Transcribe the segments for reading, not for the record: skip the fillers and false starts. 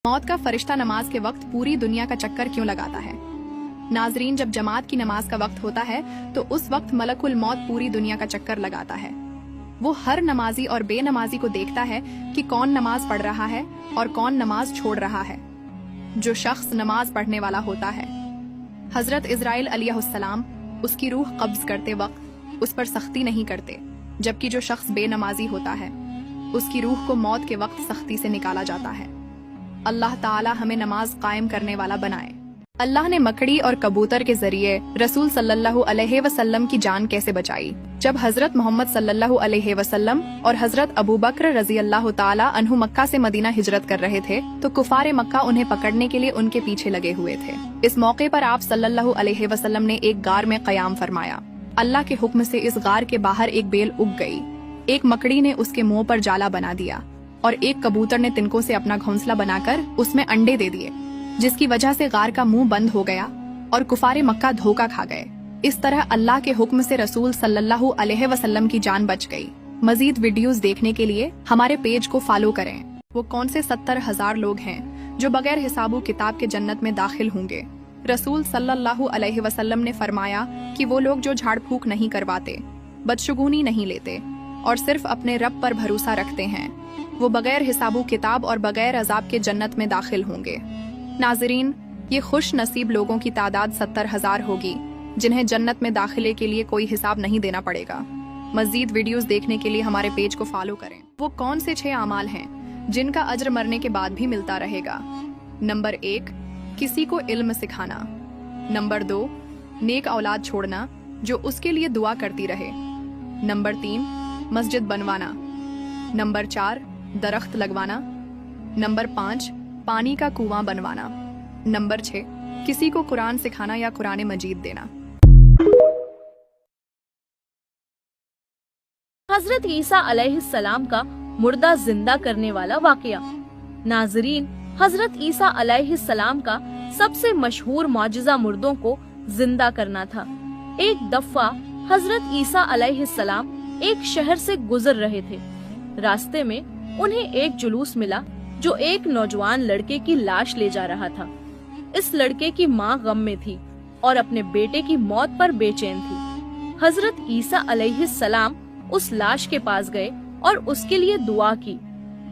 मौत का फरिश्ता नमाज के वक्त पूरी दुनिया का चक्कर क्यों लगाता है? नाजरीन, जब जमात की नमाज का वक्त होता है तो उस वक्त मलकुल मौत पूरी दुनिया का चक्कर लगाता है। वो हर नमाजी और बेनमाजी को देखता है कि कौन नमाज पढ़ रहा है और कौन नमाज छोड़ रहा है। जो शख्स नमाज पढ़ने वाला होता है, हजरत इजराइल अलैहिस्सलाम उसकी रूह कब्ज करते वक्त उस पर सख्ती नहीं करते, जबकि जो शख्स बेनमाजी होता है उसकी रूह को मौत के वक्त सख्ती से निकाला जाता है। अल्लाह ताला हमें नमाज कायम करने वाला बनाए। अल्लाह ने मकड़ी और कबूतर के जरिए रसूल सल्लल्लाहु अलैहि वसल्लम की जान कैसे बचाई? जब हजरत मोहम्मद सल्लल्लाहु अलैहि वसल्लम और हजरत अबू बकर रजी अल्लाह ताला अन्हु मक्का से मदीना हिजरत कर रहे थे तो कुफारे मक्का उन्हें पकड़ने के लिए उनके पीछे लगे हुए थे। इस मौके पर आप सल्लल्लाहु अलैहि वसल्लम ने एक गार में कयाम फरमाया। अल्लाह के हुक्म से इस गार के बाहर एक बेल उग गई। एक मकड़ी ने उसके मुंह पर जाला बना दिया और एक कबूतर ने तिनकों से अपना घोंसला बनाकर उसमें अंडे दे दिए, जिसकी वजह से गार का मुंह बंद हो गया और कुफारे मक्का धोखा खा गए। इस तरह अल्लाह के हुक्म से रसूल सल्लल्लाहु अलैहि वसल्लम की जान बच गई। मजीद वीडियोस देखने के लिए हमारे पेज को फॉलो करें। वो कौन से 70,000 लोग हैं जो बगैर हिसाबो किताब के जन्नत में दाखिल होंगे? रसूल सल्लल्लाहु अलैहि वसल्लम ने फरमाया कि वो लोग जो झाड़ फूक नहीं करवाते, बदशगुनी नहीं लेते और सिर्फ अपने रब पर भरोसा रखते हैं, वो बगैर हिसाबो किताब और बगैर अजाब के जन्नत में दाखिल होंगे। नाजरीन, ये खुश नसीब लोगों की तादाद 70,000 होगी जिन्हें जन्नत में दाखिले के लिए कोई हिसाब नहीं देना पड़ेगा। मजीद वीडियोस देखने के लिए हमारे पेज को फॉलो करें। वो कौन से 6 अमाल हैं जिनका अज्र मरने के बाद भी मिलता रहेगा? नंबर 1, किसी को इल्म सिखाना। नंबर 2, नेक औलाद छोड़ना जो उसके लिए दुआ करती रहे। नंबर 3, मस्जिद बनवाना। नंबर 4, दरख्त लगवाना। नंबर 5, पानी का कुआं बनवाना। नंबर 6, किसी को कुरान सिखाना या कुरान मजीद देना। हजरत ईसा अलैहिस्सलाम का मुर्दा जिंदा करने वाला वाकया। नाजरीन, हजरत ईसा अलैहिस्सलाम का सबसे मशहूर मौजिजा मुर्दों को जिंदा करना था। एक दफा हजरत ईसा अलैहिस्सलाम एक शहर से गुजर रहे थे। रास्ते में उन्हें एक जुलूस मिला जो एक नौजवान लड़के की लाश ले जा रहा था। इस लड़के की माँ गम में थी और अपने बेटे की मौत पर बेचैन थी। हजरत ईसा अलैहिस्सलाम उस लाश के पास गए और उसके लिए दुआ की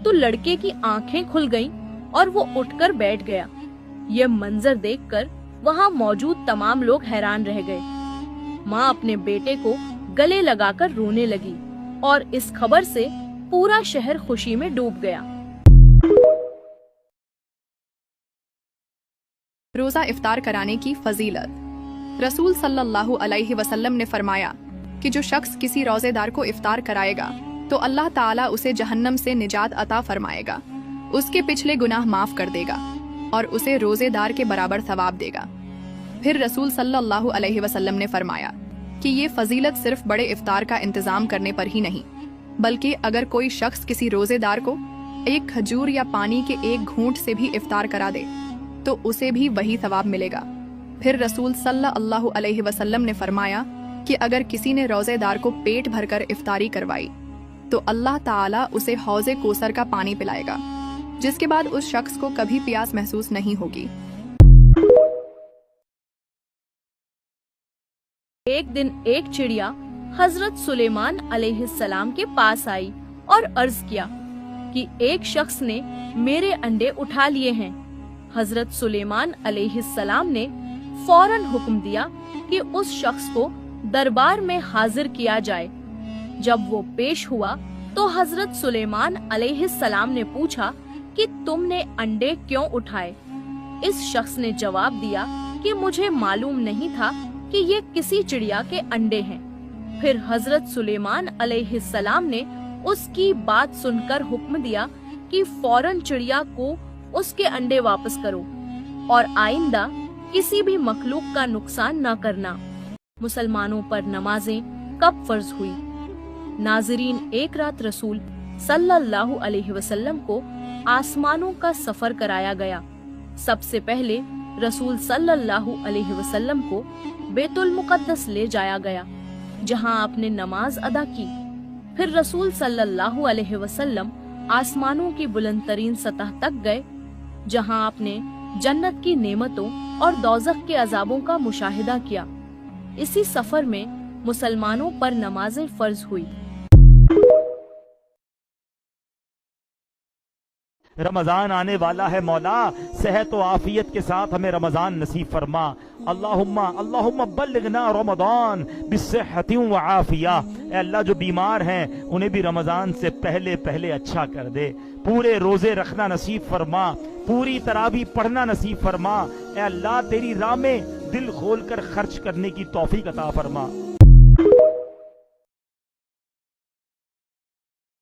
तो लड़के की आंखें खुल गईं और वो उठकर बैठ गया। यह मंजर देखकर वहाँ मौजूद तमाम लोग हैरान रह गए। माँ अपने बेटे को गले लगाकर रोने लगी और इस खबर से पूरा शहर खुशी में डूब गया। रोजा इफ्तार कराने की फजीलत। रसूल सल्लल्लाहु अलैहि वसल्लम ने फरमाया कि जो शख्स किसी रोजेदार को इफ्तार कराएगा तो अल्लाह ताला उसे जहन्नम से निजात अता फरमाएगा, उसके पिछले गुनाह माफ कर देगा और उसे रोजेदार के बराबर सवाब देगा। फिर रसूल सल्लल्लाहु अलैहि वसल्लम ने फरमाया कि ये फजीलत सिर्फ बड़े इफ्तार का इंतजाम करने पर ही नहीं, बल्कि अगर कोई शख्स किसी रोजेदार को एक खजूर या पानी के एक घूंट से भी इफ्तार करा दे तो उसे भी वही सवाब मिलेगा। फिर रसूल सल्लल्लाहु अलैहि वसल्लम ने फरमाया कि अगर किसी ने रोजेदार को पेट भरकर इफ्तारी करवाई तो अल्लाह ताला उसे हौज़े कोसर का पानी पिलाएगा, जिसके बाद उस शख्स को कभी प्यास महसूस नहीं होगी। एक दिन एक चिड़िया हजरत सुलेमान अलैहिस्सलाम के पास आई और अर्ज किया कि एक शख्स ने मेरे अंडे उठा लिए हैं। हजरत सुलेमान अलैहिस्सलाम ने फौरन हुक्म दिया कि उस शख्स को दरबार में हाजिर किया जाए। जब वो पेश हुआ तो हजरत सुलेमान अलैहिस्सलाम ने पूछा कि तुमने अंडे क्यों उठाए? इस शख्स ने जवाब दिया कि मुझे मालूम नहीं था कि ये किसी चिड़िया के अंडे हैं। फिर हजरत सुलेमान अलैहिस्सलाम ने उसकी बात सुनकर हुक्म दिया कि फौरन चिड़िया को उसके अंडे वापस करो और आइंदा किसी भी मखलूक का नुकसान न करना। मुसलमानों पर नमाजें कब फर्ज हुई? नाजरीन, एक रात रसूल सल्लल्लाहु अलैहि वसल्लम को आसमानों का सफर कराया गया। सबसे पहले रसूल सल्लल्लाहु अलैहि वसल्लम को बैतुल मुक़द्दस ले जाया गया, जहां आपने नमाज अदा की। फिर रसूल सल्लल्लाहु अलैहि वसल्लम आसमानों की बुलंद तरीन सतह तक गए جہاں آپ نے جنت کی نعمتوں اور دوزخ کے عذابوں کا مشاہدہ کیا۔ اسی سفر میں مسلمانوں پر نمازیں فرض ہوئی۔ رمضان آنے والا ہے مولا، صحت و عافیت کے ساتھ ہمیں رمضان نصیب فرما۔ اللہم بلغنا رمضان بالصحت و عافیہ۔ اے اللہ جو بیمار ہیں انہیں بھی رمضان سے پہلے پہلے اچھا کر دے، پورے روزے رکھنا نصیب فرما، پوری تراویح پڑھنا نصیب فرما۔ اے اللہ تیری راہ میں دل کھول کر خرچ کرنے کی توفیق عطا فرما۔